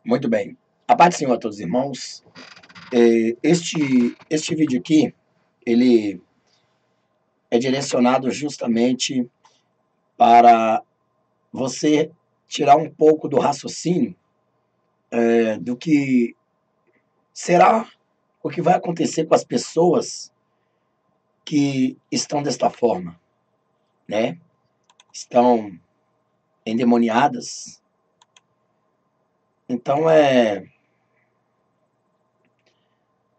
Muito bem. A paz do Senhor a todos os irmãos. Este vídeo aqui, ele é direcionado justamente para você tirar um pouco do raciocínio do que será o que vai acontecer com as pessoas que estão desta forma, né? Estão endemoniadas. Então,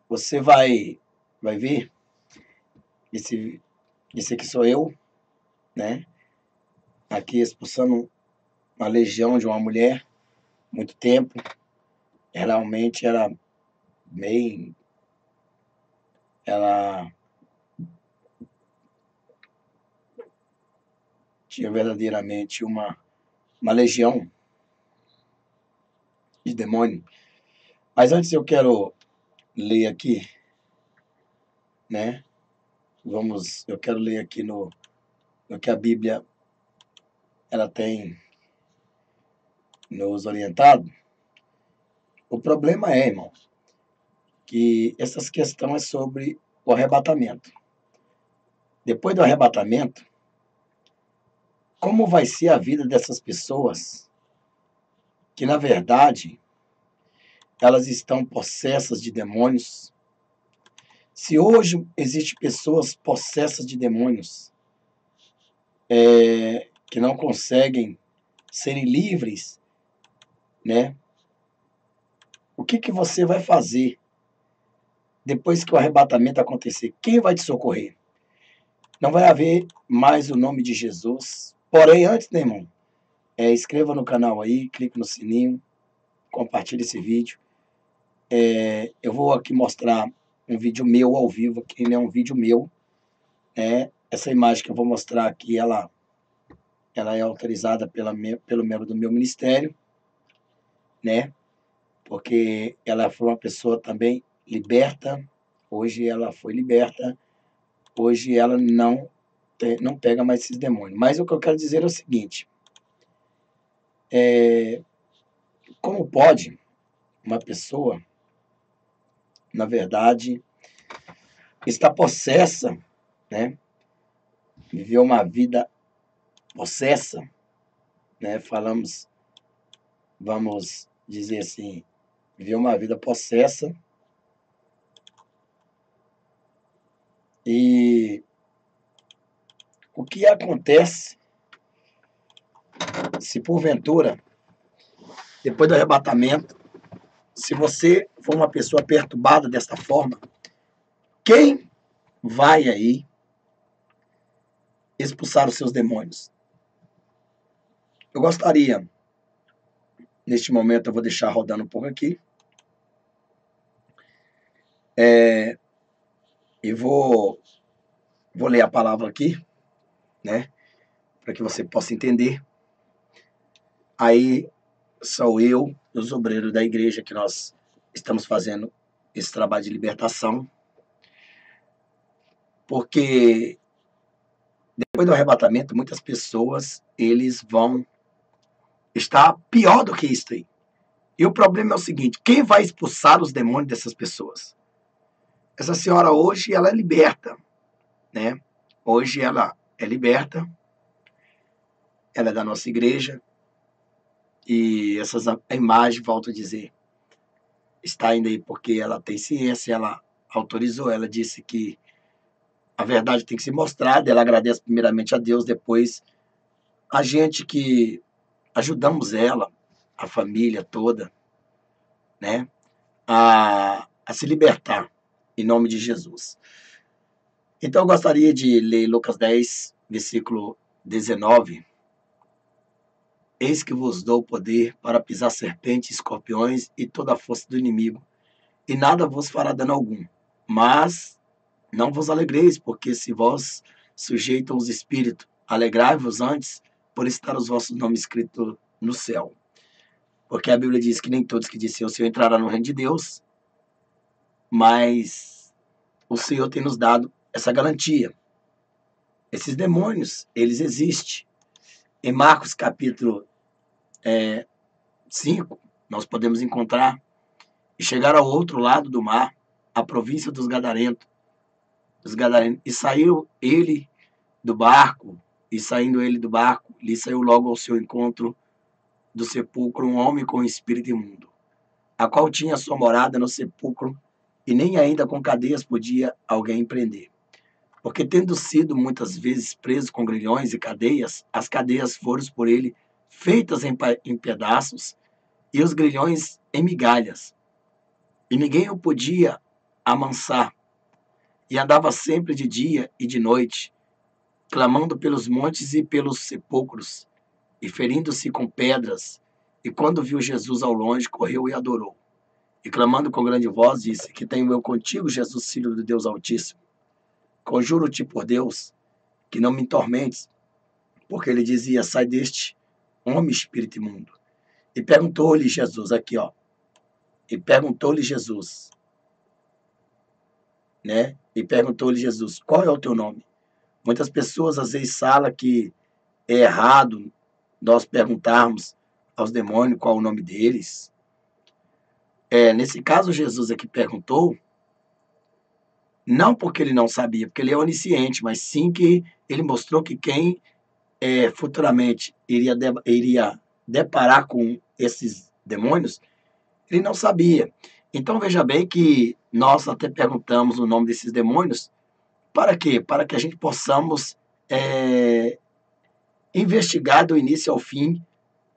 você vai ver, esse aqui sou eu, né? Aqui expulsando uma legião de uma mulher, muito tempo. Realmente era bem... Ela tinha verdadeiramente uma legião de demônio. Mas antes eu quero ler aqui, né? Eu quero ler aqui no que a Bíblia ela tem nos orientado. O problema é, irmão, que essas questões é sobre o arrebatamento. Depois do arrebatamento, como vai ser a vida dessas pessoas que, na verdade, elas estão possessas de demônios? Se hoje existem pessoas possessas de demônios, que não conseguem serem livres, né? O que você vai fazer depois que o arrebatamento acontecer? Quem vai te socorrer? Não vai haver mais o nome de Jesus. Porém, antes, né, irmão? Inscreva no canal aí, clique no sininho, compartilhe esse vídeo. Eu vou aqui mostrar um vídeo meu ao vivo, que é um vídeo meu. Essa imagem que eu vou mostrar aqui, ela é autorizada pelo membro do meu ministério, né? Porque ela foi uma pessoa também liberta. Hoje ela foi liberta. Hoje ela não pega mais esses demônios. Mas o que eu quero dizer é o seguinte: como pode uma pessoa, na verdade, estar possessa, né? Viver uma vida possessa, né? Vamos dizer assim, viver uma vida possessa e o que acontece se porventura, depois do arrebatamento, se você for uma pessoa perturbada desta forma, quem vai aí expulsar os seus demônios? Eu gostaria, neste momento, eu vou deixar rodando um pouco aqui, e vou ler a palavra aqui, né, para que você possa entender. Aí sou eu, os obreiros da igreja, que nós estamos fazendo esse trabalho de libertação, porque depois do arrebatamento, muitas pessoas, eles vão estar pior do que isso aí. E o problema é o seguinte: quem vai expulsar os demônios dessas pessoas? Essa senhora hoje, ela é liberta, né? Hoje ela é liberta, ela é da nossa igreja, e a imagem, volto a dizer, está ainda aí porque ela tem ciência, ela autorizou, ela disse que a verdade tem que ser mostrada, ela agradece primeiramente a Deus, depois a gente que ajudamos ela, a família toda, né, a se libertar, em nome de Jesus. Então eu gostaria de ler Lucas 10, versículo 19. Eis que vos dou poder para pisar serpentes, escorpiões e toda a força do inimigo, e nada vos fará dano algum. Mas não vos alegreis, porque se vós sujeitam os espíritos, alegrai-vos antes por estar os vossos nomes escritos no céu. Porque a Bíblia diz que nem todos que dizem o Senhor entrarão no reino de Deus, mas o Senhor tem nos dado essa garantia. Esses demônios, eles existem. Em Marcos capítulo 5, nós podemos encontrar: e chegaram ao outro lado do mar, a província dos Gadarenos, e saiu ele do barco, e saindo ele do barco, lhe saiu logo ao seu encontro do sepulcro um homem com espírito imundo, a qual tinha sua morada no sepulcro, e nem ainda com cadeias podia alguém prender. Porque tendo sido muitas vezes preso com grilhões e cadeias, as cadeias foram por ele feitas em pedaços, e os grilhões em migalhas, e ninguém o podia amansar, e andava sempre de dia e de noite, clamando pelos montes e pelos sepulcros, e ferindo-se com pedras. E quando viu Jesus ao longe, correu e adorou. E clamando com grande voz, disse: Que tenho eu contigo, Jesus, filho do Deus Altíssimo? Conjuro-te por Deus, que não me tormentes. Porque ele dizia: Sai deste homem, espírito imundo. E perguntou-lhe Jesus, aqui ó, e perguntou-lhe Jesus, né? E perguntou-lhe Jesus: Qual é o teu nome? Muitas pessoas às vezes falam que é errado nós perguntarmos aos demônios qual é o nome deles. Nesse caso, Jesus aqui perguntou, não porque ele não sabia, porque ele é onisciente, mas sim que ele mostrou que quem futuramente iria deparar com esses demônios, ele não sabia. Então veja bem que nós até perguntamos o nome desses demônios, para quê? Para que a gente possamos investigar do início ao fim,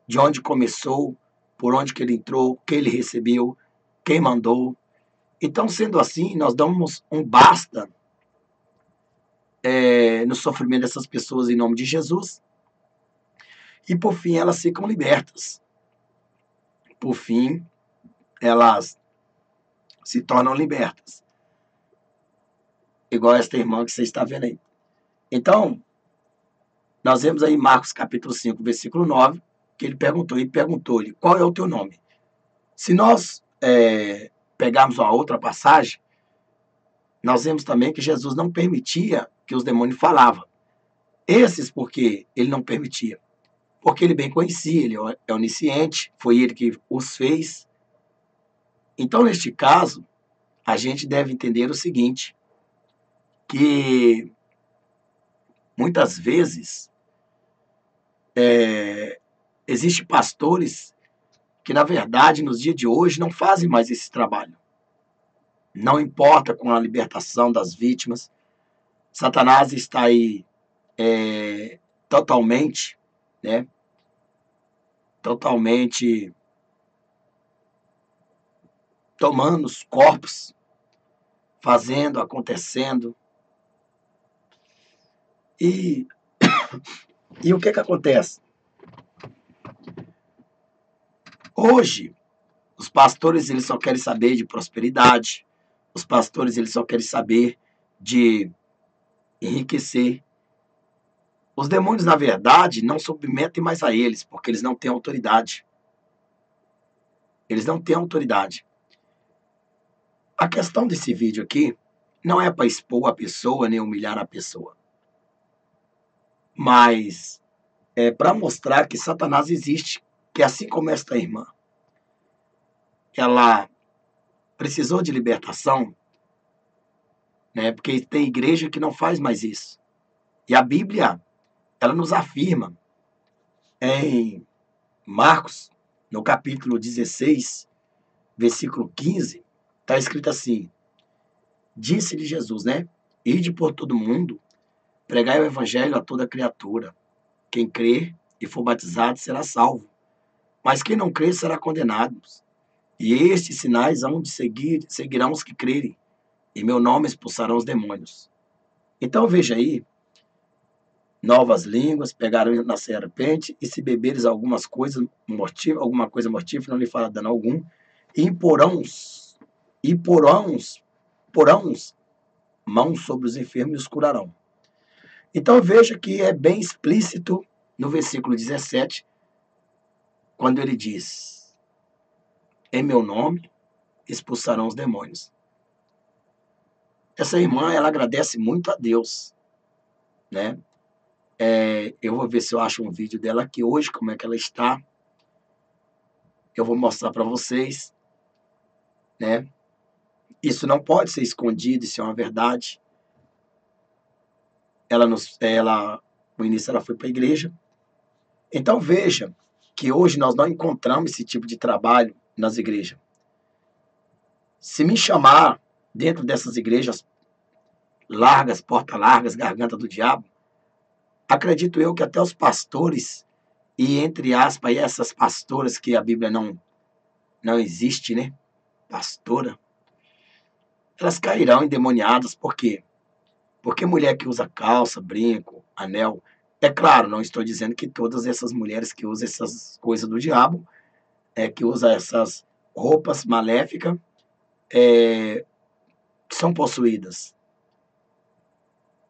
de onde começou, por onde que ele entrou, o que ele recebeu, quem mandou. Então, sendo assim, nós damos um basta no sofrimento dessas pessoas em nome de Jesus, e por fim elas ficam libertas. Por fim, elas se tornam libertas. Igual esta irmã que você está vendo aí. Então, nós vemos aí Marcos capítulo 5, versículo 9, que ele perguntou-lhe, qual é o teu nome? Se nós pegarmos uma outra passagem, nós vemos também que Jesus não permitia que os demônios falavam. Esses porque ele não permitia. Porque ele bem conhecia, ele é onisciente, foi ele que os fez. Então, neste caso, a gente deve entender o seguinte, que muitas vezes existem pastores que, na verdade, nos dias de hoje, não fazem mais esse trabalho. Não importa com a libertação das vítimas, Satanás está aí totalmente, né? Totalmente tomando os corpos, fazendo, acontecendo. E o que acontece? Hoje, os pastores eles só querem saber de prosperidade, os pastores eles só querem saber de enriquecer. Os demônios, na verdade, não submetem mais a eles, porque eles não têm autoridade. Eles não têm autoridade. A questão desse vídeo aqui não é para expor a pessoa, nem humilhar a pessoa. Mas é para mostrar que Satanás existe, que assim como esta irmã, ela precisou de libertação, né? Porque tem igreja que não faz mais isso. E a Bíblia, ela nos afirma em Marcos, no capítulo 16, versículo 15, está escrito assim: Disse-lhe Jesus, né? Ide por todo mundo, pregai o evangelho a toda criatura. Quem crer e for batizado será salvo, mas quem não crer será condenado. E estes sinais hão de seguirão os que crerem. Em meu nome expulsarão os demônios. Então veja aí, novas línguas, pegarão na serpente, e se beberes alguma coisa mortífera, não lhe fará dano algum, e porão mãos sobre os enfermos e os curarão. Então veja que é bem explícito no versículo 17, quando ele diz: em meu nome expulsarão os demônios. Essa irmã, ela agradece muito a Deus, né? Eu vou ver se eu acho um vídeo dela aqui hoje, como é que ela está. eu vou mostrar para vocês, né? Isso não pode ser escondido, isso é uma verdade. No início ela foi para a igreja. Então veja que hoje nós não encontramos esse tipo de trabalho nas igrejas. Se me chamar dentro dessas igrejas largas, porta largas, garganta do diabo, acredito eu que até os pastores e entre aspas essas pastoras que a Bíblia não existe, né? Pastora, elas cairão endemoniadas. Por quê? Porque mulher que usa calça, brinco, anel, é claro, não estou dizendo que todas essas mulheres que usam essas coisas do diabo, que usam essas roupas maléficas, são possuídas.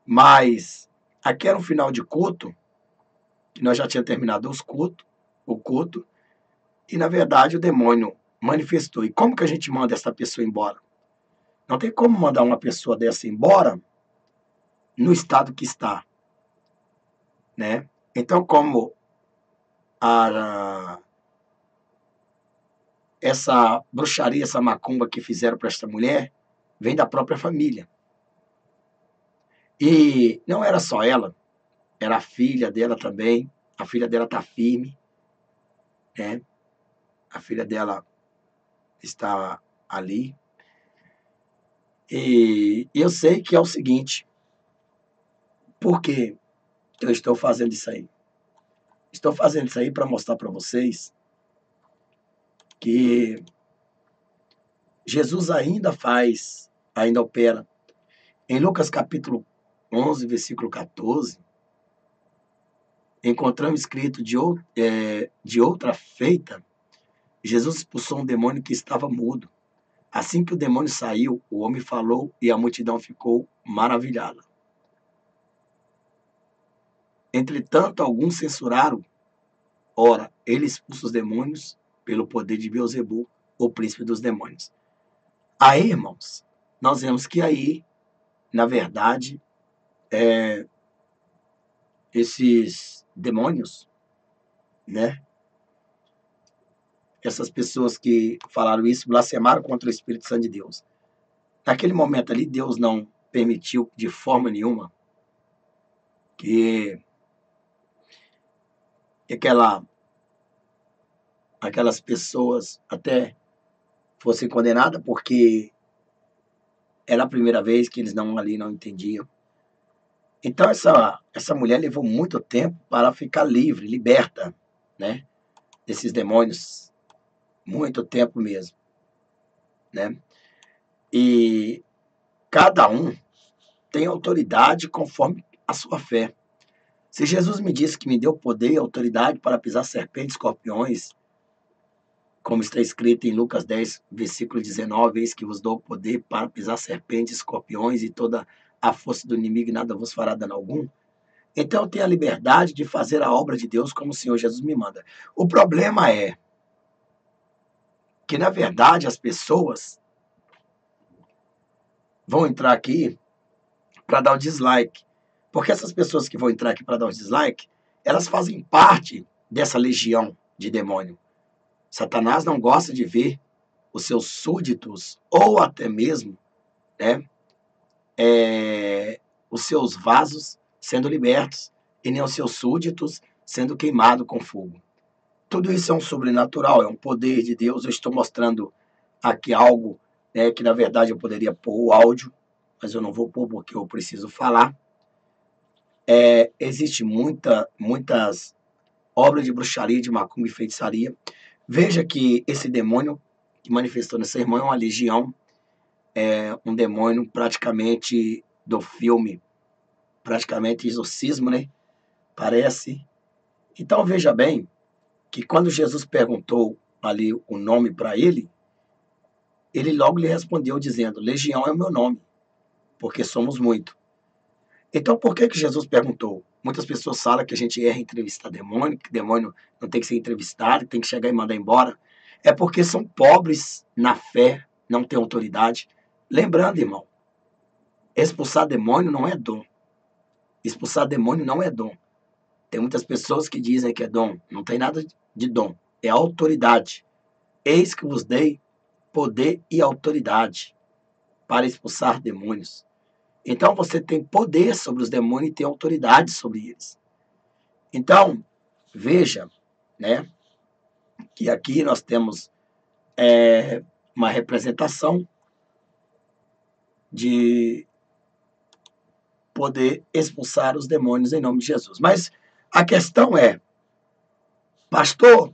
Mas aqui era um final de culto, que nós já tínhamos terminado o culto, e na verdade o demônio manifestou. E como que a gente manda essa pessoa embora? Não tem como mandar uma pessoa dessa embora no estado que está, né? Então, como essa bruxaria, essa macumba que fizeram para esta mulher, vem da própria família. E não era só ela, era a filha dela também. A filha dela está firme, né? A filha dela está ali. E eu sei que é o seguinte, por que eu estou fazendo isso aí? Estou fazendo isso aí para mostrar para vocês que Jesus ainda opera. Em Lucas capítulo 11, versículo 14, encontramos escrito de outra feita, Jesus expulsou um demônio que estava mudo. Assim que o demônio saiu, o homem falou e a multidão ficou maravilhada. Entretanto, alguns censuraram. Ora, ele expulsa os demônios pelo poder de Beelzebul, o príncipe dos demônios. Aí, irmãos, nós vemos que aí, na verdade, esses demônios, né? Essas pessoas que falaram isso blasfemaram contra o Espírito Santo de Deus. Naquele momento ali, Deus não permitiu de forma nenhuma que aquelas pessoas até fossem condenadas, porque era a primeira vez que eles não entendiam. Então essa mulher levou muito tempo para ficar livre, liberta, né, desses demônios, muito tempo mesmo, né? E cada um tem autoridade conforme a sua fé. Se Jesus me disse que me deu poder e autoridade para pisar serpentes, escorpiões, como está escrito em Lucas 10, versículo 19, eis que vos dou poder para pisar serpentes, escorpiões e toda a força do inimigo e nada vos fará dano algum. Então eu tenho a liberdade de fazer a obra de Deus como o Senhor Jesus me manda. O problema é que, na verdade, as pessoas vão entrar aqui para dar o dislike. Porque essas pessoas que vão entrar aqui para dar o dislike, elas fazem parte dessa legião de demônio. Satanás não gosta de ver os seus súditos, ou até mesmo, né, os seus vasos sendo libertos, e nem os seus súditos sendo queimados com fogo. Tudo isso é um sobrenatural, é um poder de Deus. Eu estou mostrando aqui algo, né, que na verdade eu poderia pôr o áudio, mas eu não vou pôr porque eu preciso falar. Existe muitas obras de bruxaria, de macumba e feitiçaria. Veja que esse demônio que manifestou nessa irmã é uma legião, um demônio praticamente do filme, praticamente exorcismo, né? Parece. Então veja bem que quando Jesus perguntou ali o nome para ele logo lhe respondeu dizendo, legião é o meu nome, porque somos muito. Então por que Jesus perguntou? Muitas pessoas falam que a gente erra em entrevistar demônio, que demônio não tem que ser entrevistado, tem que chegar e mandar embora. É porque são pobres na fé, não têm autoridade. Lembrando, irmão, expulsar demônio não é dom. Expulsar demônio não é dom. Tem muitas pessoas que dizem que é dom. Não tem nada de dom. É autoridade. Eis que vos dei poder e autoridade para expulsar demônios. Então você tem poder sobre os demônios e tem autoridade sobre eles. Então, veja, né, que aqui nós temos uma representação de poder expulsar os demônios em nome de Jesus. Mas a questão é, pastor,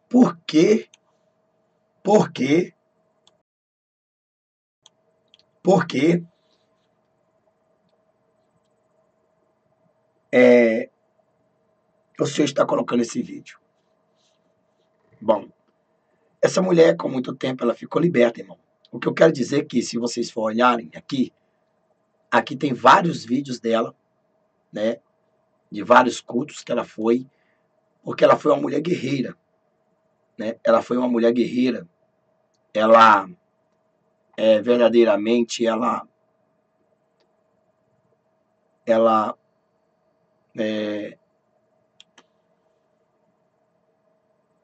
por quê? Por quê? Por quê? O senhor está colocando esse vídeo? Bom, essa mulher, com muito tempo, ela ficou liberta, irmão. O que eu quero dizer é que, se vocês for olharem aqui tem vários vídeos dela, né? De vários cultos que ela foi, porque ela foi uma mulher guerreira, né? Ela foi uma mulher guerreira. Ela, verdadeiramente, ela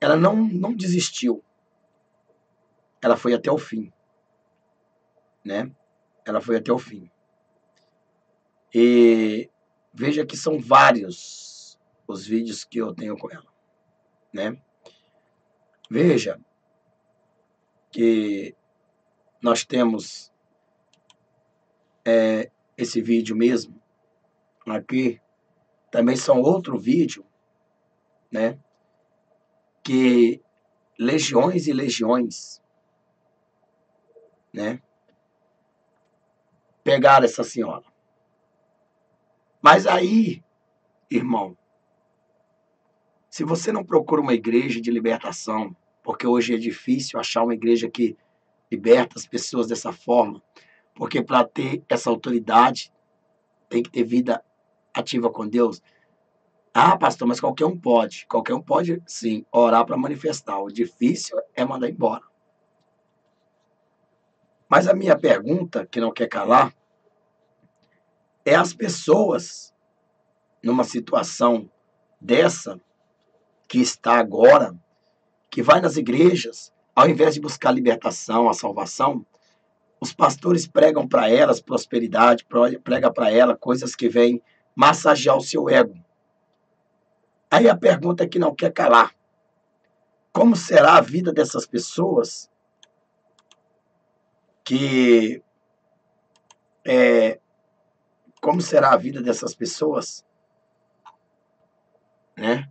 não desistiu. Ela foi até o fim, né? Ela foi até o fim. E veja que são vários os vídeos que eu tenho com ela, né? Veja que nós temos esse vídeo mesmo aqui. Também são outro vídeo, né? Que legiões e legiões, né? Pegaram essa senhora. Mas aí, irmão, se você não procura uma igreja de libertação, porque hoje é difícil achar uma igreja que liberta as pessoas dessa forma, porque para ter essa autoridade tem que ter vida ativa com Deus. Ah, pastor, mas qualquer um pode. Qualquer um pode, sim, orar para manifestar. O difícil é mandar embora. Mas a minha pergunta, que não quer calar, é as pessoas numa situação dessa, que está agora, que vai nas igrejas, ao invés de buscar a libertação, a salvação, os pastores pregam para elas prosperidade, prega para ela coisas que vêm massagear o seu ego. Aí a pergunta é que não quer calar. Como será a vida dessas pessoas que... como será a vida dessas pessoas, né?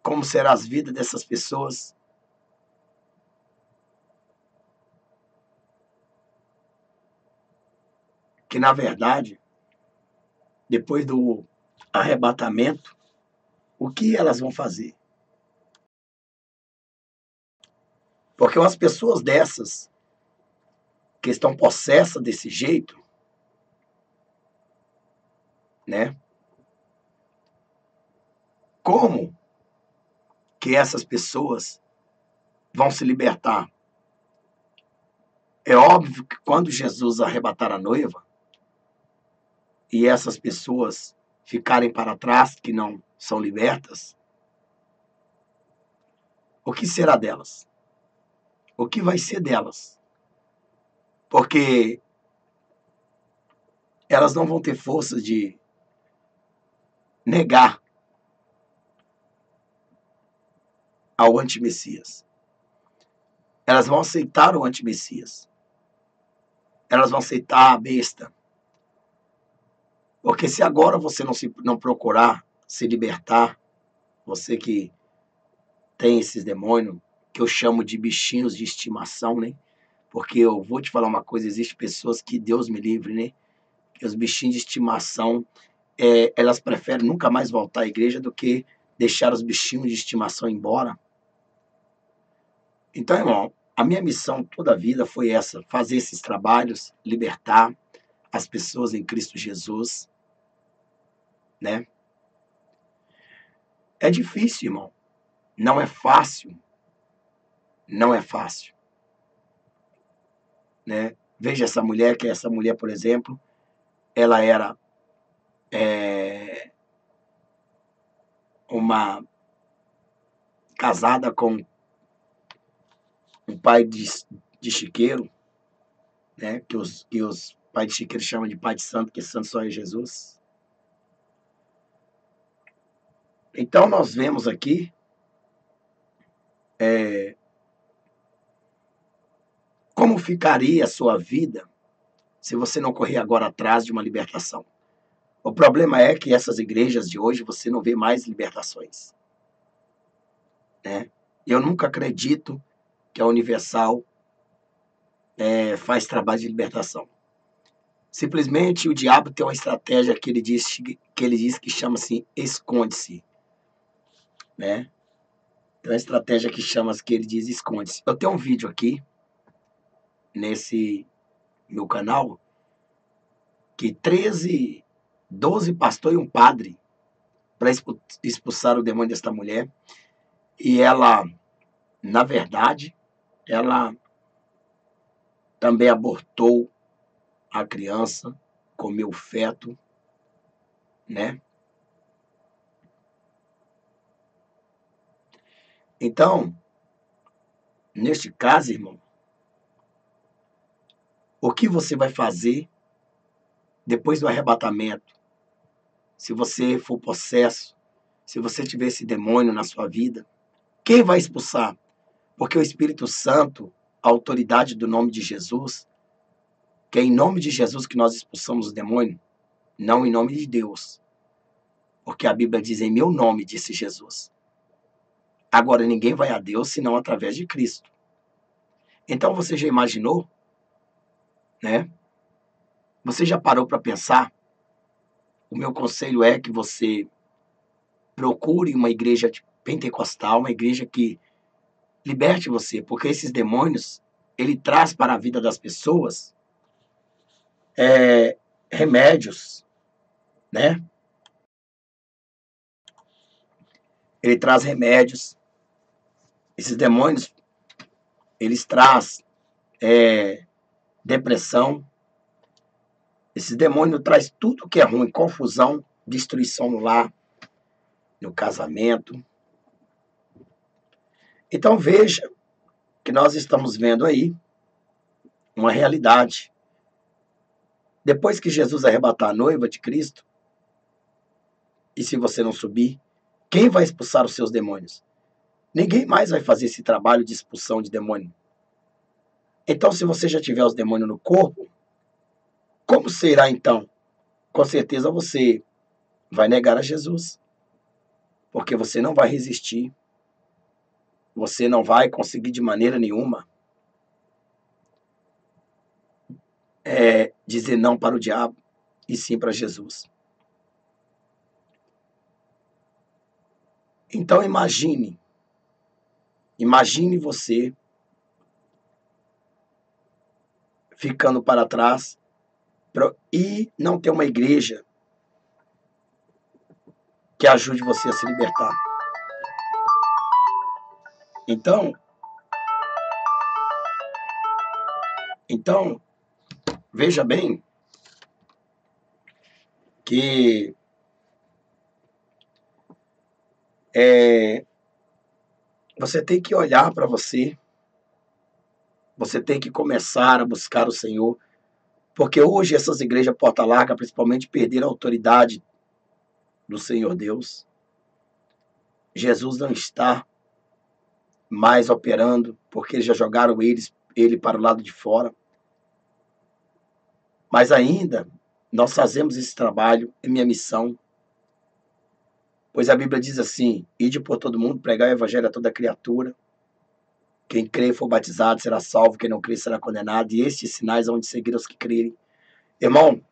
Como será as vidas dessas pessoas que, na verdade, depois do arrebatamento, o que elas vão fazer? Porque umas pessoas dessas, que estão possessas desse jeito, né? Como que essas pessoas vão se libertar? É óbvio que quando Jesus arrebatar a noiva e essas pessoas ficarem para trás, que não são libertas, o que será delas? O que vai ser delas? Porque elas não vão ter força de negar ao antimessias. Elas vão aceitar o antimessias. Elas vão aceitar a besta. Porque se agora você não procurar se libertar, você que tem esses demônios, que eu chamo de bichinhos de estimação, né? Porque eu vou te falar uma coisa, existem pessoas que Deus me livre, né? Que os bichinhos de estimação, elas preferem nunca mais voltar à igreja do que deixar os bichinhos de estimação embora. Então, irmão, a minha missão toda a vida foi essa, fazer esses trabalhos, libertar as pessoas em Cristo Jesus, né? É difícil, irmão. Não é fácil. Não é fácil, né? Veja essa mulher, que essa mulher, por exemplo, ela era uma casada com um pai de chiqueiro, né? Que os pais de chiqueiro chamam de pai de santo, que santo só é Jesus. Então nós vemos aqui como ficaria a sua vida se você não correr agora atrás de uma libertação. O problema é que essas igrejas de hoje você não vê mais libertações, né? Eu nunca acredito que a Universal faz trabalho de libertação. Simplesmente o diabo tem uma estratégia que ele diz que chama-se esconde-se, né? Tem uma estratégia que ele diz esconde-se. Eu tenho um vídeo aqui nesse meu canal que 12 pastores e um padre para expulsar o demônio desta mulher. E ela, na verdade, ela também abortou a criança, comeu o feto, né? Então, neste caso, irmão, o que você vai fazer depois do arrebatamento? Se você for possesso, se você tiver esse demônio na sua vida, quem vai expulsar? Porque o Espírito Santo, a autoridade do nome de Jesus, que é em nome de Jesus que nós expulsamos o demônio, não em nome de Deus. Porque a Bíblia diz em meu nome, disse Jesus. Agora ninguém vai a Deus senão através de Cristo. Então você já imaginou, né? Você já parou para pensar? O meu conselho é que você procure uma igreja pentecostal, uma igreja que liberte você, porque esses demônios, ele traz para a vida das pessoas remédios, né? Ele traz remédios. Esses demônios, eles trazem depressão. Esses demônios traz tudo que é ruim, confusão, destruição no lar, no casamento. Então veja que nós estamos vendo aí uma realidade. Depois que Jesus arrebatar a noiva de Cristo, e se você não subir, quem vai expulsar os seus demônios? Ninguém mais vai fazer esse trabalho de expulsão de demônio. Então, se você já tiver os demônios no corpo, como será então? Com certeza você vai negar a Jesus, porque você não vai resistir, você não vai conseguir de maneira nenhuma dizer não para o diabo e sim para Jesus. Então imagine você ficando para trás e não ter uma igreja que ajude você a se libertar. Então veja bem que você tem que olhar para você tem que começar a buscar o Senhor, porque hoje essas igrejas porta larga, principalmente, perderam a autoridade do Senhor Deus. Jesus não está mais operando, porque já jogaram ele para o lado de fora. Mas ainda nós fazemos esse trabalho, é minha missão, pois a Bíblia diz assim: ide por todo mundo, pregar o evangelho a toda criatura. Quem crê e for batizado será salvo, quem não crê será condenado, e estes sinais hão de seguir os que crerem. Irmão,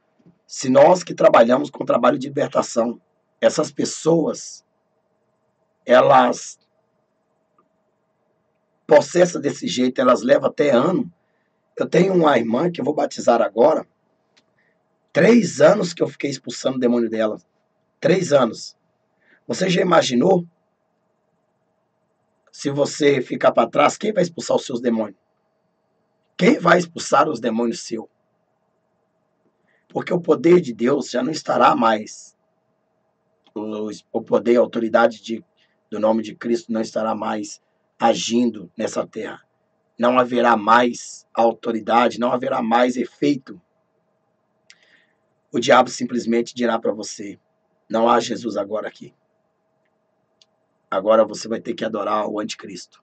se nós que trabalhamos com trabalho de libertação, essas pessoas, elas possessas desse jeito, elas levam até ano. Eu tenho uma irmã que eu vou batizar agora, 3 anos que eu fiquei expulsando o demônio dela. 3 anos. Você já imaginou? Se você ficar para trás, quem vai expulsar os seus demônios? Quem vai expulsar os demônios seus? Porque o poder de Deus já não estará mais. O poder, a autoridade do nome de Cristo não estará mais agindo nessa terra. não haverá mais autoridade, não haverá mais efeito. O diabo simplesmente dirá para você: não há Jesus agora aqui. Agora você vai ter que adorar o anticristo.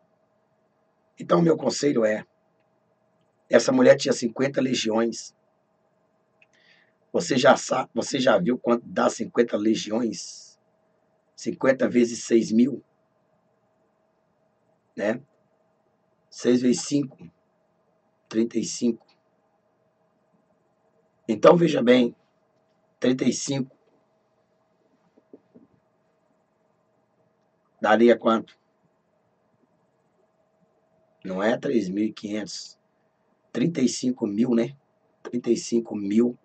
Então, meu conselho é: essa mulher tinha 50 legiões. Você já viu quanto dá 50 legiões? 50 vezes 6.000, né? 6 vezes 5, 35. Então, veja bem, 35 daria quanto? Não é 3.500, 35.000, né? 35.000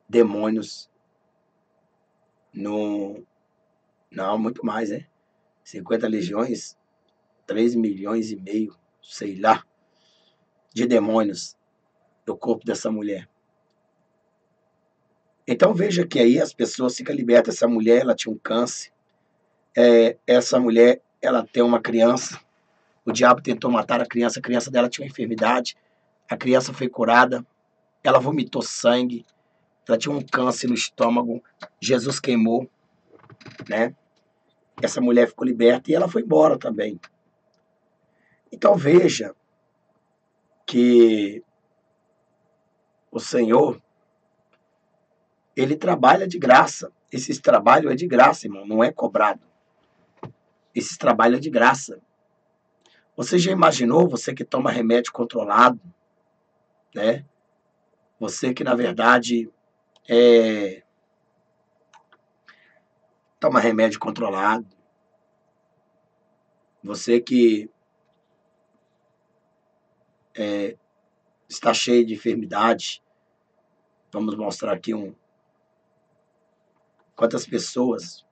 demônios no... Não, muito mais, né? 50 legiões, 3 milhões e meio, sei lá, de demônios no corpo dessa mulher. Então veja que aí as pessoas ficam libertas. Essa mulher, ela tinha um câncer. Essa mulher, ela tem uma criança. O diabo tentou matar a criança dela tinha uma enfermidade. A criança foi curada. Ela vomitou sangue. Ela tinha um câncer no estômago. Jesus queimou, né? Essa mulher ficou liberta e ela foi embora também. Então veja que o Senhor, ele trabalha de graça. Esse trabalho é de graça, irmão, não é cobrado. Esse trabalho é de graça. Você já imaginou, você que toma remédio controlado, né? Você que, na verdade, toma remédio controlado. Você que está cheio de enfermidade. Vamos mostrar aqui quantas pessoas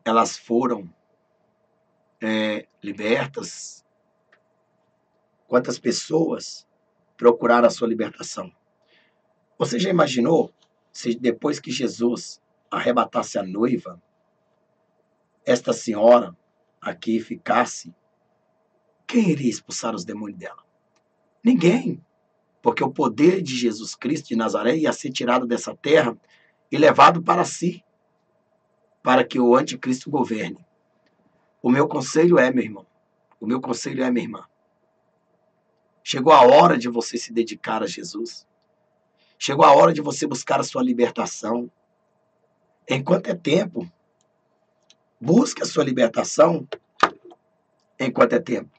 elas foram libertas. Quantas pessoas procuraram a sua libertação. Você já imaginou se depois que Jesus arrebatasse a noiva, esta senhora aqui ficasse, quem iria expulsar os demônios dela? Ninguém, porque o poder de Jesus Cristo de Nazaré ia ser tirado dessa terra e levado para si, para que o anticristo governe. O meu conselho é, meu irmão, o meu conselho é, minha irmã, chegou a hora de você se dedicar a Jesus. Chegou a hora de você buscar a sua libertação. Enquanto é tempo, busque a sua libertação enquanto é tempo.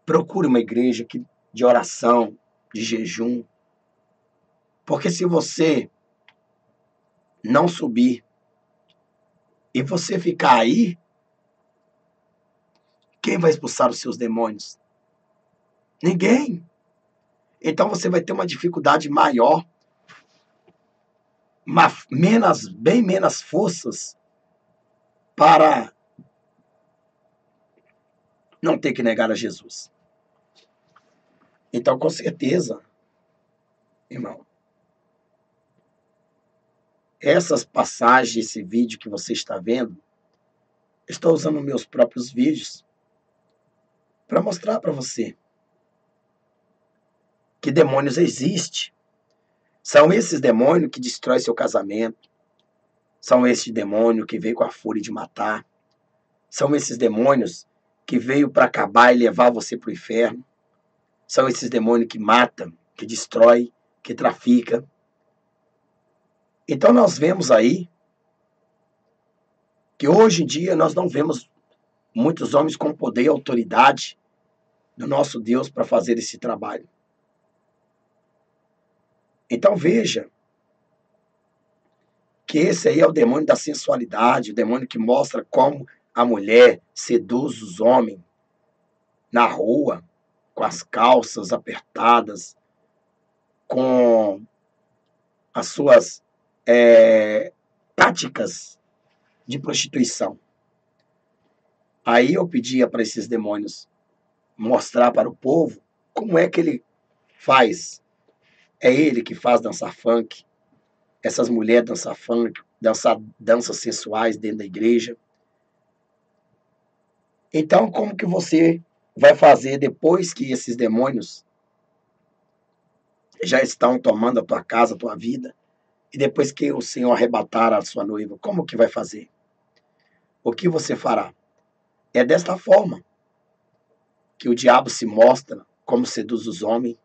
Procure uma igreja de oração, de jejum. Porque se você não subir e você ficar aí, quem vai expulsar os seus demônios? Ninguém. Então você vai ter uma dificuldade maior, bem menos forças para não ter que negar a Jesus. Então, com certeza, irmão, essas passagens, esse vídeo que você está vendo, estou usando meus próprios vídeos para mostrar para você que demônios existem. São esses demônios que destroem seu casamento. São esses demônios que veio com a fúria de matar. São esses demônios que veio para acabar e levar você para o inferno. São esses demônios que matam, que destrói, que trafica. Então nós vemos aí que hoje em dia nós não vemos muitos homens com poder e autoridade do nosso Deus para fazer esse trabalho. Então veja que esse aí é o demônio da sensualidade, o demônio que mostra como a mulher seduz os homens na rua, com as calças apertadas, com as suas táticas de prostituição. Aí eu pedia para esses demônios mostrar para o povo como é que ele faz. É ele que faz dançar funk, essas mulheres dançar funk, danças sensuais dentro da igreja. Então, como que você vai fazer depois que esses demônios já estão tomando a tua casa, a tua vida, e depois que o Senhor arrebatar a sua noiva, como que vai fazer? O que você fará? É desta forma que o diabo se mostra, como seduz os homens,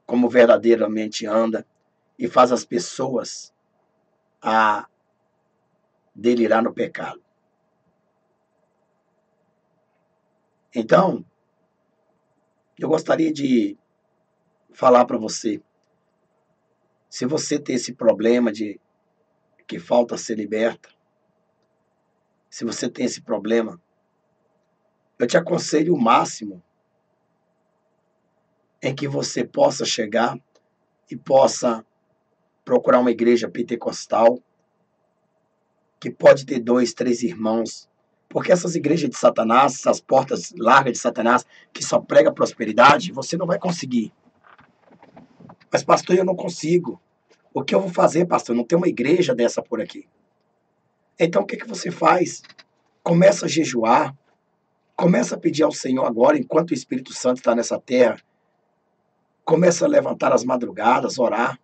como verdadeiramente anda, e faz as pessoas a delirar no pecado. Então, eu gostaria de falar para você, se você tem esse problema de que falta ser liberta, se você tem esse problema, eu te aconselho o máximo em que você possa chegar e possa procurar uma igreja pentecostal que pode ter 2, 3 irmãos, porque essas igrejas de Satanás, essas portas largas de Satanás, que só prega prosperidade, você não vai conseguir. Mas, pastor, eu não consigo. O que eu vou fazer, pastor? Não tem uma igreja dessa por aqui. Então, o que você faz? Começa a jejuar, começa a pedir ao Senhor agora, enquanto o Espírito Santo está nessa terra. Começa a levantar as madrugadas, orar.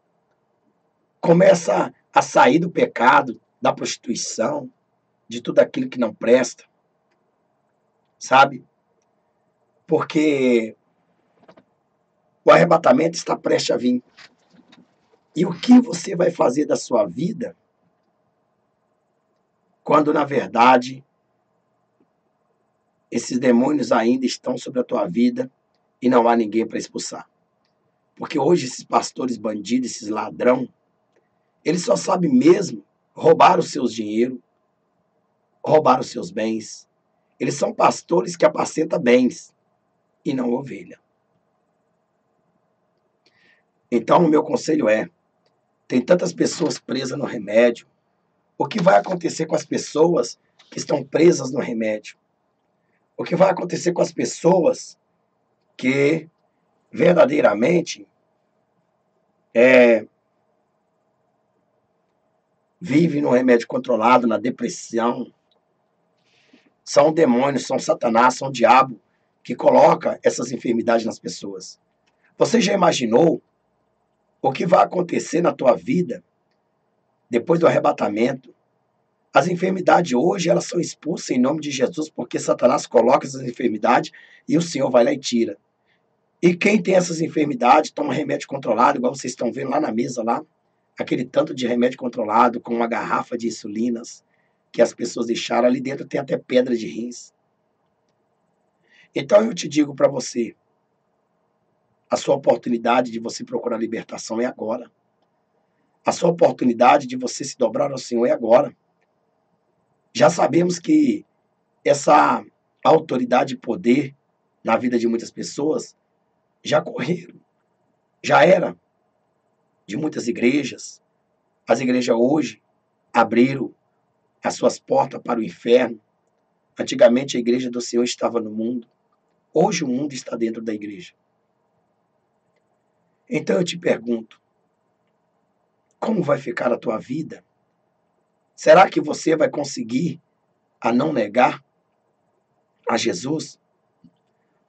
Começa a sair do pecado, da prostituição, de tudo aquilo que não presta. Sabe? Porque o arrebatamento está prestes a vir. E o que você vai fazer da sua vida quando, na verdade, esses demônios ainda estão sobre a tua vida e não há ninguém para expulsar? Porque hoje esses pastores bandidos, esses ladrão, eles só sabem mesmo roubar os seus dinheiro, roubar os seus bens. Eles são pastores que apacentam bens e não ovelha. Então, o meu conselho é, tem tantas pessoas presas no remédio. O que vai acontecer com as pessoas que estão presas no remédio? O que vai acontecer com as pessoas que verdadeiramente vivem no remédio controlado, na depressão? São demônios, são Satanás, são o diabo que coloca essas enfermidades nas pessoas. Você já imaginou o que vai acontecer na tua vida depois do arrebatamento? As enfermidades hoje, elas são expulsas em nome de Jesus, porque Satanás coloca essas enfermidades e o Senhor vai lá e tira. E quem tem essas enfermidades, toma remédio controlado, igual vocês estão vendo lá na mesa, lá, aquele tanto de remédio controlado, com uma garrafa de insulinas, que as pessoas deixaram, ali dentro tem até pedra de rins. Então eu te digo para você, a sua oportunidade de você procurar libertação é agora. A sua oportunidade de você se dobrar ao Senhor é agora. Já sabemos que essa autoridade e poder na vida de muitas pessoas já correram, já era de muitas igrejas. As igrejas hoje abriram as suas portas para o inferno. Antigamente a igreja do Senhor estava no mundo. Hoje o mundo está dentro da igreja. Então eu te pergunto, como vai ficar a tua vida? Será que você vai conseguir a não negar a Jesus?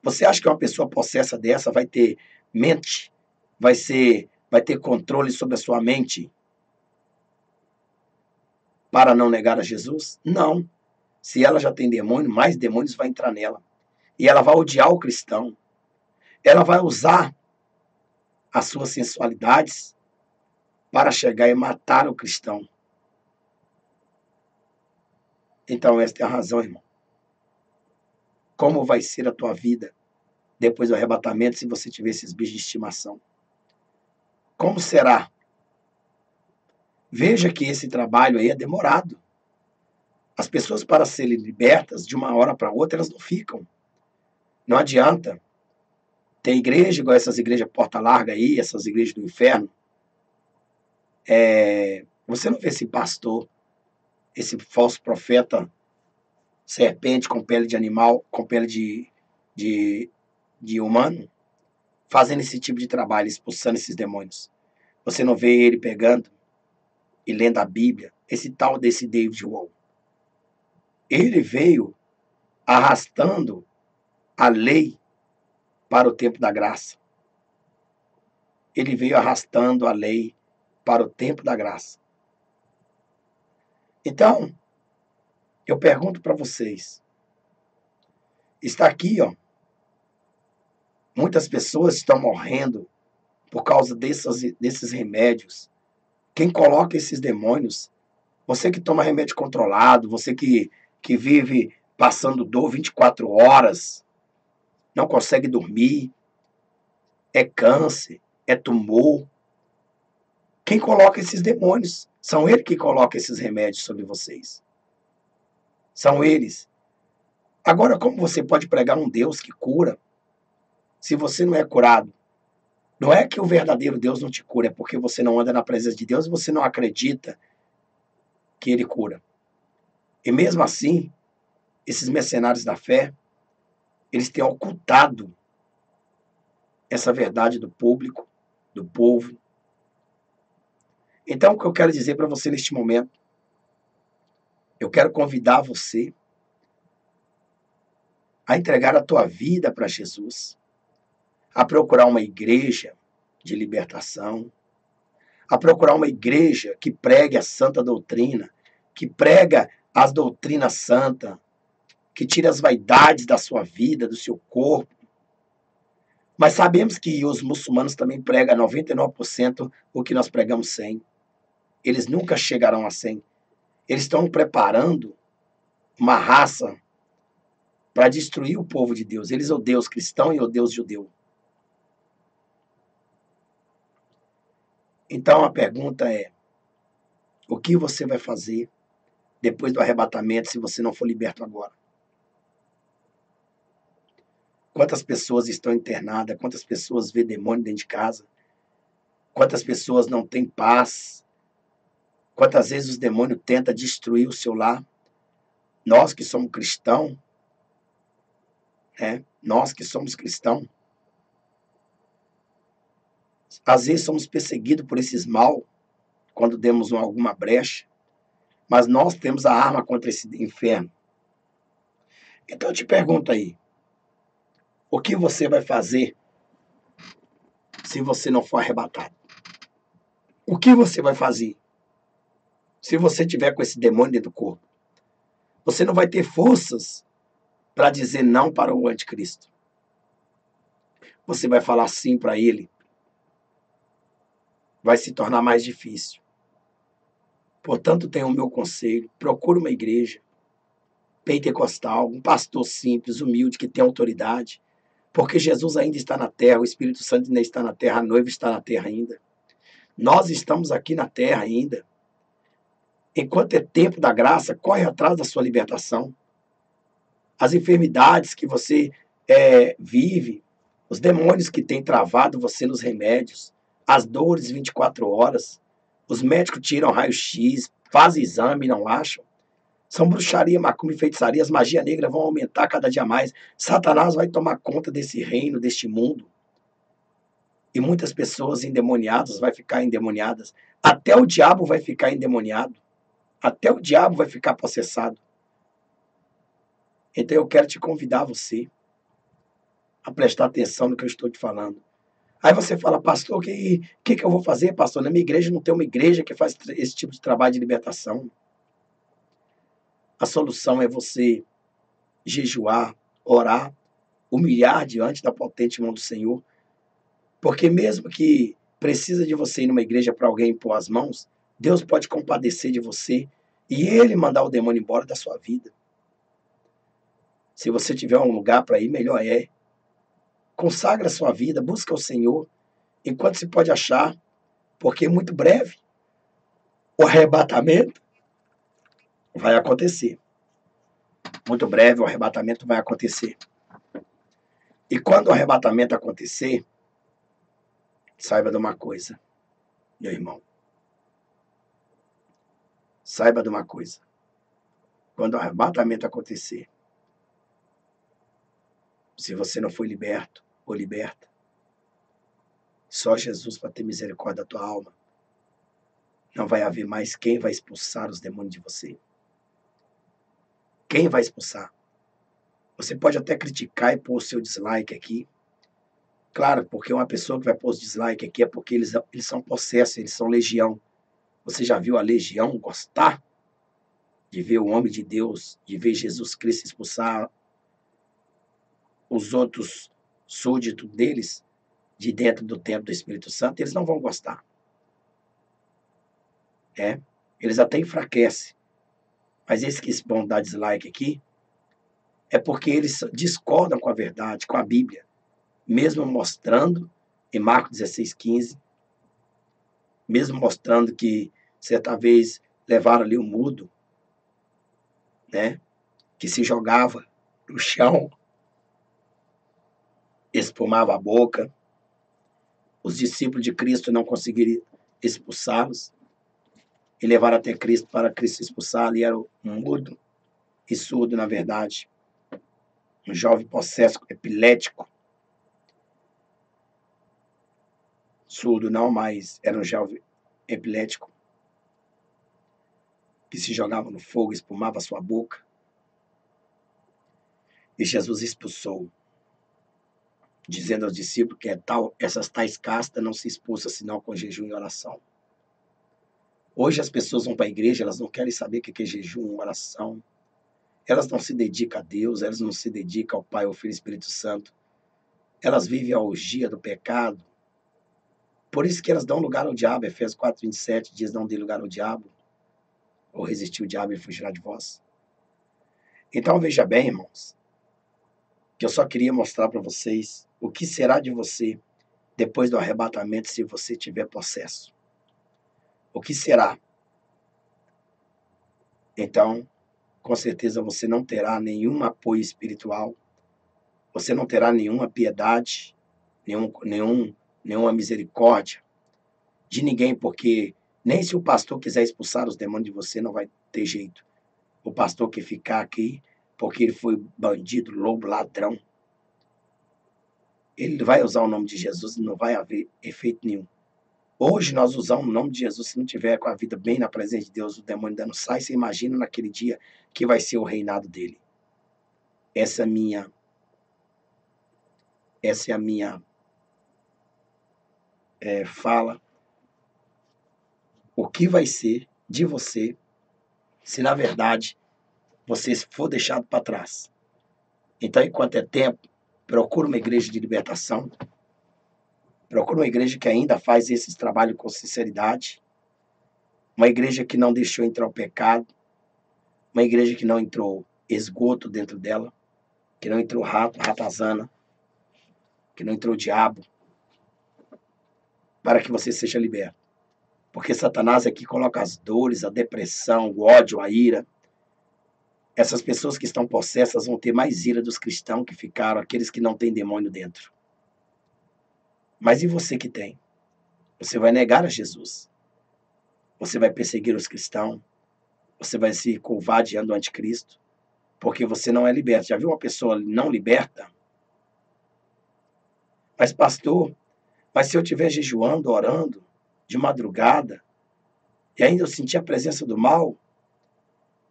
Você acha que uma pessoa possessa dessa vai ter mente? Vai ter controle sobre a sua mente para não negar a Jesus? Não. Se ela já tem demônio, mais demônios vão entrar nela. E ela vai odiar o cristão. Ela vai usar as suas sensualidades para chegar e matar o cristão. Então, esta é a razão, irmão. Como vai ser a tua vida depois do arrebatamento se você tiver esses bichos de estimação? Como será? Veja que esse trabalho aí é demorado. As pessoas, para serem libertas de uma hora para outra, elas não ficam. Não adianta. Tem igreja, igual essas igrejas porta larga aí, essas igrejas do inferno. Você não vê esse pastor, esse falso profeta, serpente com pele de animal, com pele de humano, fazendo esse tipo de trabalho, expulsando esses demônios. Você não vê ele pegando e lendo a Bíblia. Esse tal desse David Wall. Ele veio arrastando a lei para o tempo da graça. Ele veio arrastando a lei para o tempo da graça. Então, eu pergunto para vocês, está aqui, ó, muitas pessoas estão morrendo por causa desses remédios. Quem coloca esses demônios? Você que toma remédio controlado, você que vive passando dor 24 horas, não consegue dormir, é câncer, é tumor. Quem coloca esses demônios? São eles que colocam esses remédios sobre vocês. São eles. Agora, como você pode pregar um Deus que cura, se você não é curado? Não é que o verdadeiro Deus não te cura, é porque você não anda na presença de Deus e você não acredita que Ele cura. E mesmo assim, esses mercenários da fé, eles têm ocultado essa verdade do público, do povo. Então, o que eu quero dizer para você neste momento, eu quero convidar você a entregar a tua vida para Jesus, a procurar uma igreja de libertação, a procurar uma igreja que pregue a santa doutrina, que prega as doutrinas santas, que tire as vaidades da sua vida, do seu corpo. Mas sabemos que os muçulmanos também pregam 99% o que nós pregamos 100%. Eles nunca chegarão a 100%. Eles estão preparando uma raça para destruir o povo de Deus. Eles odeiam os cristãos e odeiam os judeus. Então a pergunta é, o que você vai fazer depois do arrebatamento se você não for liberto agora? Quantas pessoas estão internadas? Quantas pessoas vê demônio dentro de casa? Quantas pessoas não têm paz? Quantas vezes os demônios tentam destruir o seu lar? Nós que somos cristãos, nós que somos cristãos, às vezes somos perseguidos por esses mal, quando demos alguma brecha, mas nós temos a arma contra esse inferno. Então eu te pergunto aí, o que você vai fazer se você não for arrebatado? O que você vai fazer se você tiver com esse demônio dentro do corpo? Você não vai ter forças para dizer não para o anticristo. Você vai falar sim para ele. Vai se tornar mais difícil. Portanto, tenha o meu conselho. Procure uma igreja pentecostal, um pastor simples, humilde, que tem autoridade. Porque Jesus ainda está na terra, o Espírito Santo ainda está na terra, a noiva está na terra ainda. Nós estamos aqui na terra ainda. Enquanto é tempo da graça, corre atrás da sua libertação. As enfermidades que você vive, os demônios que têm travado você nos remédios, as dores 24 horas, os médicos tiram raio-x, fazem exame e não acham. São bruxaria, macumba e feitiçaria, as magias negras vão aumentar cada dia mais. Satanás vai tomar conta desse reino, deste mundo. E muitas pessoas endemoniadas vai ficar endemoniadas. Até o diabo vai ficar endemoniado. Até o diabo vai ficar possessado. Então eu quero te convidar você a prestar atenção no que eu estou te falando. Aí você fala, pastor, o que eu vou fazer, pastor? Na minha igreja não tem uma igreja que faz esse tipo de trabalho de libertação. A solução é você jejuar, orar, humilhar diante da potente mão do Senhor. Porque mesmo que precisa de você ir numa igreja para alguém impor as mãos, Deus pode compadecer de você e Ele mandar o demônio embora da sua vida. Se você tiver um lugar para ir, melhor é. Consagra a sua vida, busca o Senhor, enquanto se pode achar, porque muito breve o arrebatamento vai acontecer. Muito breve o arrebatamento vai acontecer. E quando o arrebatamento acontecer, saiba de uma coisa, meu irmão. Saiba de uma coisa. Quando o arrebatamento acontecer, se você não foi liberto ou liberta, só Jesus para ter misericórdia da tua alma. Não vai haver mais quem vai expulsar os demônios de você. Quem vai expulsar? Você pode até criticar e pôr o seu dislike aqui. Claro, porque uma pessoa que vai pôr os dislike aqui é porque eles são possessos, eles são legião. Você já viu a legião gostar de ver o homem de Deus, de ver Jesus Cristo expulsar os outros súditos deles de dentro do templo do Espírito Santo? Eles não vão gostar. Eles até enfraquecem. Mas esses que vão dar dislike aqui é porque eles discordam com a verdade, com a Bíblia. Mesmo mostrando, em Marcos 16:15, mesmo mostrando que certa vez levaram ali o mudo, né, que se jogava no chão, espumava a boca, os discípulos de Cristo não conseguiram expulsá-los e levaram até Cristo para Cristo expulsá-lo, e era um mudo e surdo, na verdade, um jovem possesso epilético, surdo não, mas era um jovem epilético, que se jogava no fogo, espumava a sua boca, e Jesus expulsou, dizendo aos discípulos que essas tais castas não se expulsam senão com jejum e oração. Hoje as pessoas vão para a igreja, elas não querem saber o que é jejum, oração. Elas não se dedicam a Deus, elas não se dedicam ao Pai, ao Filho e ao Espírito Santo. Elas vivem a orgia do pecado. Por isso que elas dão lugar ao diabo. Efésios 4:27 diz: não dê lugar ao diabo, ou resistir o diabo e fugirá de vós. Então veja bem, irmãos, que eu só queria mostrar para vocês o que será de você depois do arrebatamento se você tiver possesso. O que será? Então, com certeza você não terá nenhum apoio espiritual, você não terá nenhuma piedade, nenhuma misericórdia de ninguém, porque nem se o pastor quiser expulsar os demônios de você, não vai ter jeito. O pastor que ficar aqui, porque ele foi bandido, lobo, ladrão, ele vai usar o nome de Jesus e não vai haver efeito nenhum. Hoje nós usamos o nome de Jesus, se não tiver com a vida bem na presença de Deus, o demônio dando sai, você imagina naquele dia que vai ser o reinado dele. Essa é a minha fala. O que vai ser de você se, na verdade, você for deixado para trás? Então, enquanto é tempo, procura uma igreja de libertação, procura uma igreja que ainda faz esses trabalhos com sinceridade, uma igreja que não deixou entrar o pecado, uma igreja que não entrou esgoto dentro dela, que não entrou ratazana, que não entrou diabo, para que você seja liberto. Porque Satanás aqui coloca as dores, a depressão, o ódio, a ira. Essas pessoas que estão possessas vão ter mais ira dos cristãos que ficaram, aqueles que não têm demônio dentro. Mas e você que tem? Você vai negar a Jesus. Você vai perseguir os cristãos. Você vai se curvar diante do anticristo. Porque você não é liberto. Já viu uma pessoa não liberta? Mas pastor, se eu estiver jejuando, orando, de madrugada, e ainda eu sentir a presença do mal,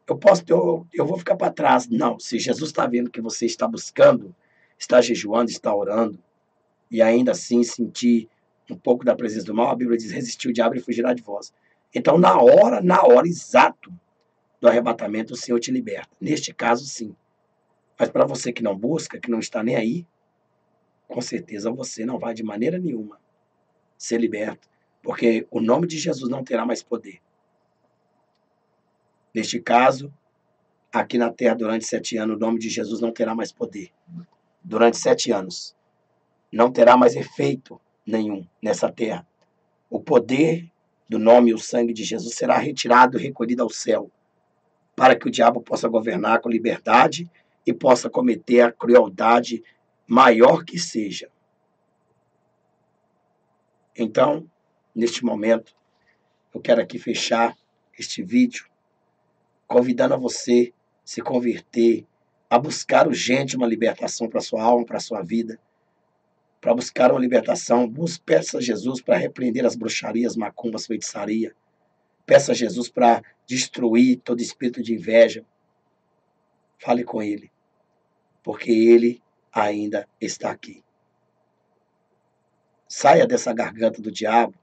eu vou ficar para trás. Não, se Jesus está vendo que você está buscando, está jejuando, está orando, e ainda assim sentir um pouco da presença do mal, a Bíblia diz: resistir o diabo e fugirá de vós. Então, na hora exato do arrebatamento, o Senhor te liberta. Neste caso, sim. Mas para você que não busca, que não está nem aí, com certeza você não vai de maneira nenhuma ser liberto, porque o nome de Jesus não terá mais poder. Neste caso, aqui na terra, durante 7 anos, o nome de Jesus não terá mais poder. Durante 7 anos. Não terá mais efeito nenhum nessa terra. O poder do nome e o sangue de Jesus será retirado e recolhido ao céu, para que o diabo possa governar com liberdade e possa cometer a crueldade maior que seja. Então, neste momento, eu quero aqui fechar este vídeo, convidando a você a se converter, a buscar urgente uma libertação para a sua alma, para a sua vida, para buscar uma libertação. Peça a Jesus para repreender as bruxarias, macumbas, feitiçaria. Peça a Jesus para destruir todo espírito de inveja. Fale com ele. porque Ele ainda está aqui. Saia dessa garganta do diabo,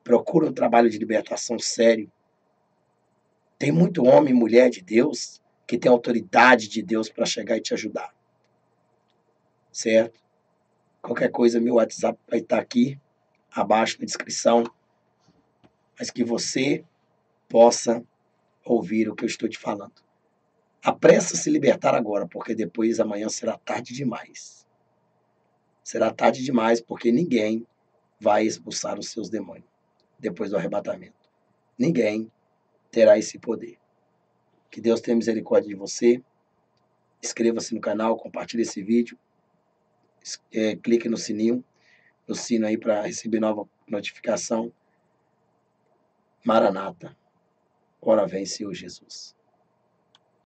procure um trabalho de libertação sério. Tem muito homem e mulher de Deus que tem autoridade de Deus para chegar e te ajudar. Certo? Qualquer coisa, meu WhatsApp vai estar aqui abaixo na descrição, mas que você possa ouvir o que eu estou te falando. Apressa se libertar agora, porque depois amanhã será tarde demais. Será tarde demais, porque ninguém vai expulsar os seus demônios depois do arrebatamento. Ninguém terá esse poder. Que Deus tenha misericórdia de você. Inscreva-se no canal, compartilhe esse vídeo, clique no sininho, no sino aí para receber nova notificação. Maranata, ora vem, Senhor Jesus.